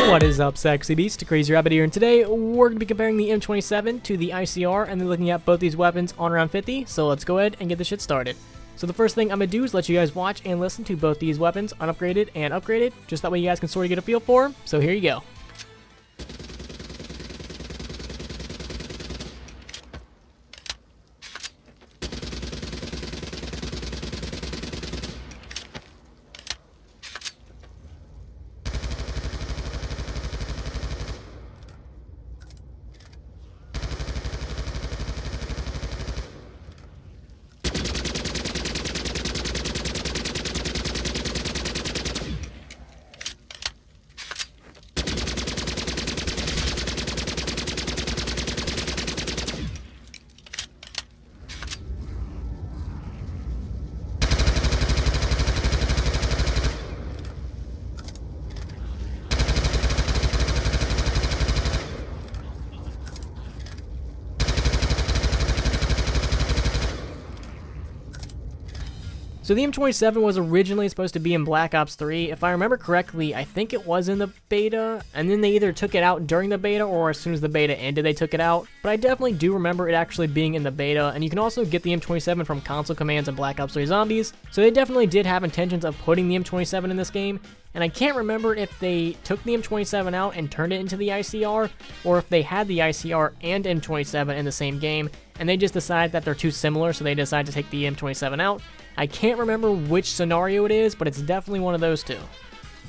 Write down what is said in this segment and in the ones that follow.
What is up, sexy beast? Crazy Rabbit here, and today we're going to be comparing the M27 to the ICR and then looking at both these weapons on round 50, so let's go ahead and get this shit started. So the first thing I'm going to do is let you guys watch and listen to both these weapons, unupgraded and upgraded, just that way you guys can sort of get a feel for them, so here you go. So the M27 was originally supposed to be in Black Ops 3. If I remember correctly, I think it was in the beta, and then they either took it out during the beta or as soon as the beta ended they took it out. But I definitely do remember it actually being in the beta, and you can also get the M27 from console commands in Black Ops 3 Zombies. So they definitely did have intentions of putting the M27 in this game, and I can't remember if they took the M27 out and turned it into the ICR, or if they had the ICR and M27 in the same game, and they just decided that they're too similar, so they decided to take the M27 out. I can't remember which scenario it is, but it's definitely one of those two.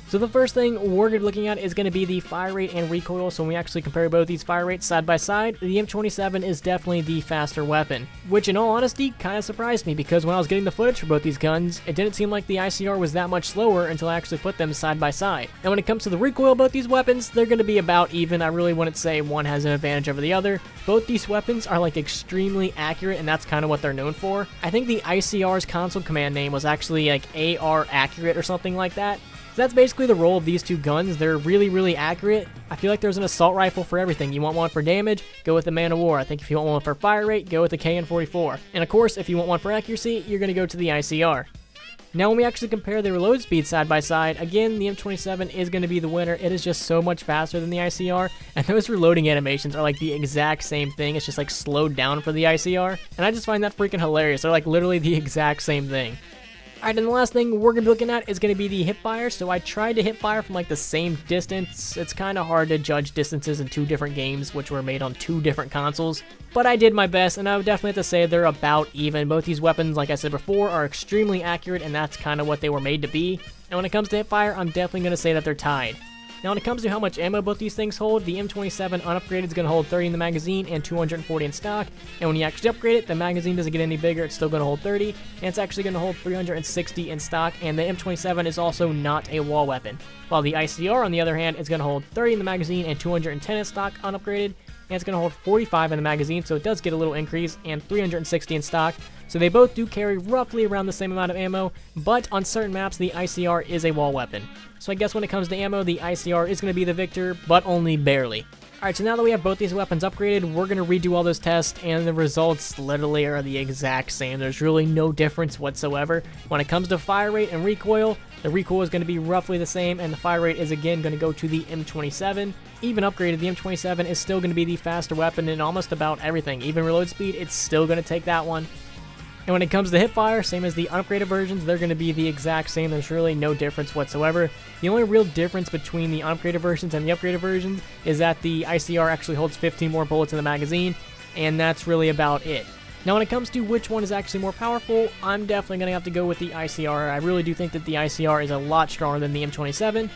So the first thing we're going to be looking at is going to be the fire rate and recoil. So when we actually compare both these fire rates side by side, the M27 is definitely the faster weapon, which in all honesty kind of surprised me, because when I was getting the footage for both these guns, it didn't seem like the ICR was that much slower until I actually put them side by side. And when it comes to the recoil of both these weapons, they're going to be about even. I really wouldn't say one has an advantage over the other. Both these weapons are like extremely accurate, and that's kind of what they're known for. I think the ICR's console command name was actually like AR accurate or something like that. So that's basically the role of these two guns. They're really accurate. I feel like there's an assault rifle for everything. You want one for damage, go with the Man of War. I think if you want one for fire rate, go with the KN-44. And of course, if you want one for accuracy, you're going to go to the ICR. Now when we actually compare their reload speed side by side, again, the M27 is going to be the winner. It is just so much faster than the ICR, and those reloading animations are like the exact same thing. It's just like slowed down for the ICR, and I just find that freaking hilarious. They're like literally the exact same thing. Alright, and the last thing we're going to be looking at is going to be the Hipfire. So I tried to Hipfire from like the same distance. It's kind of hard to judge distances in two different games, which were made on two different consoles. But I did my best, and I would definitely have to say they're about even. Both these weapons, like I said before, are extremely accurate, and that's kind of what they were made to be. And when it comes to Hipfire, I'm definitely going to say that they're tied. Now when it comes to how much ammo both these things hold, the M27 unupgraded is going to hold 30 in the magazine and 240 in stock, and when you actually upgrade it, the magazine doesn't get any bigger, it's still going to hold 30, and it's actually going to hold 360 in stock, and the M27 is also not a wall weapon. While the ICR, on the other hand, is going to hold 30 in the magazine and 210 in stock unupgraded, and it's going to hold 45 in the magazine, so it does get a little increase, and 360 in stock. So they both do carry roughly around the same amount of ammo, but on certain maps the ICR is a wall weapon. So I guess when it comes to ammo, the ICR is going to be the victor, but only barely. Alright, so now that we have both these weapons upgraded, we're going to redo all those tests, and the results literally are the exact same. There's really no difference whatsoever. When it comes to fire rate and recoil, the recoil is going to be roughly the same, and the fire rate is again going to go to the M27. Even upgraded, the M27 is still going to be the faster weapon in almost about everything. Even reload speed, it's still going to take that one. And when it comes to Hipfire, same as the upgraded versions, they're going to be the exact same. There's really no difference whatsoever. The only real difference between the upgraded versions and the upgraded versions is that the ICR actually holds 15 more bullets in the magazine, and that's really about it. Now when it comes to which one is actually more powerful, I'm definitely going to have to go with the ICR. I really do think that the ICR is a lot stronger than the M27,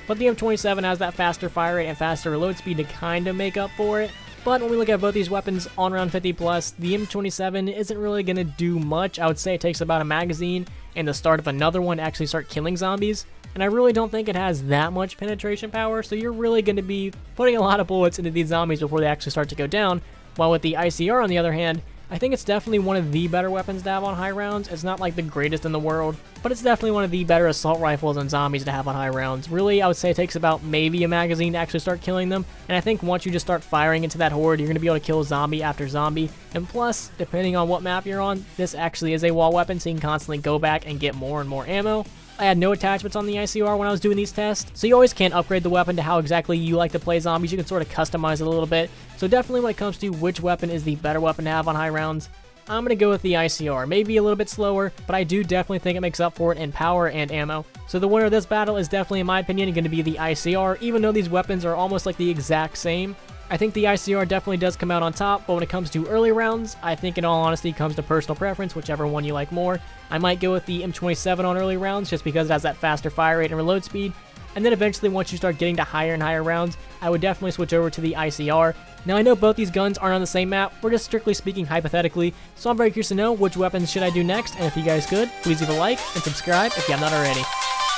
but the M27 has that faster fire rate and faster reload speed to kind of make up for it. But when we look at both these weapons on round 50 plus, the M27 isn't really going to do much. I would say it takes about a magazine and the start of another one to actually start killing zombies. And I really don't think it has that much penetration power, so you're really going to be putting a lot of bullets into these zombies before they actually start to go down. While with the ICR on the other hand, I think it's definitely one of the better weapons to have on high rounds. It's not like the greatest in the world, but it's definitely one of the better assault rifles and zombies to have on high rounds. Really, I would say it takes about maybe a magazine to actually start killing them, and I think once you just start firing into that horde, you're going to be able to kill zombie after zombie. And plus, depending on what map you're on, this actually is a wall weapon, so you can constantly go back and get more and more ammo. I had no attachments on the ICR when I was doing these tests, so you always can upgrade the weapon to how exactly you like to play zombies. You can sort of customize it a little bit. So definitely when it comes to which weapon is the better weapon to have on high rounds, I'm going to go with the ICR. Maybe a little bit slower, but I do definitely think it makes up for it in power and ammo. So the winner of this battle is definitely, in my opinion, going to be the ICR, even though these weapons are almost like the exact same. I think the ICR definitely does come out on top, but when it comes to early rounds, I think in all honesty it comes to personal preference, whichever one you like more. I might go with the M27 on early rounds just because it has that faster fire rate and reload speed. And then eventually, once you start getting to higher and higher rounds, I would definitely switch over to the ICR. Now, I know both these guns aren't on the same map, we're just strictly speaking hypothetically, so I'm very curious to know which weapons should I do next, and if you guys could, please leave a like and subscribe if you have not already.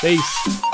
Peace!